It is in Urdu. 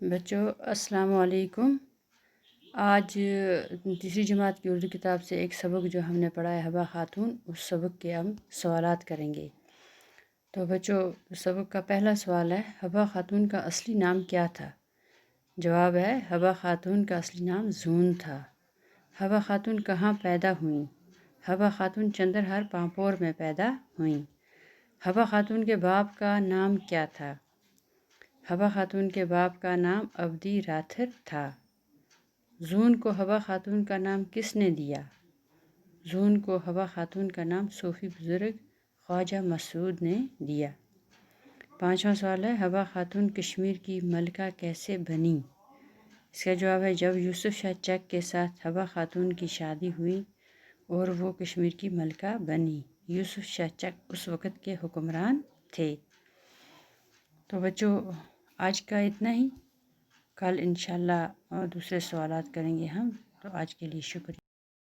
بچوں السلام علیکم۔ آج تیسری جماعت کی اردو کتاب سے ایک سبق جو ہم نے پڑھا ہے حبا خاتون، اس سبق کے ہم سوالات کریں گے۔ تو بچوں سبق کا پہلا سوال ہے، حبا خاتون کا اصلی نام کیا تھا؟ جواب ہے حبا خاتون کا اصلی نام زون تھا۔ حبا خاتون کہاں پیدا ہوئیں؟ حبا خاتون چندرہار پامپور میں پیدا ہوئیں۔ حبا خاتون کے باپ کا نام کیا تھا؟ حبا خاتون کے باپ کا نام عبدی راتھر تھا۔ زون کو حبا خاتون کا نام کس نے دیا؟ زون کو حبا خاتون کا نام صوفی بزرگ خواجہ مسعود نے دیا۔ پانچواں سوال ہے، حبا خاتون کشمیر کی ملکہ کیسے بنی؟ اس کا جواب ہے جب یوسف شاہ چک کے ساتھ حبا خاتون کی شادی ہوئی اور وہ کشمیر کی ملکہ بنی۔ یوسف شاہ چک اس وقت کے حکمران تھے۔ تو بچوں آج کا اتنا ہی، کل انشاءاللہ دوسرے سوالات کریں گے ہم۔ تو آج کے لیے شکریہ۔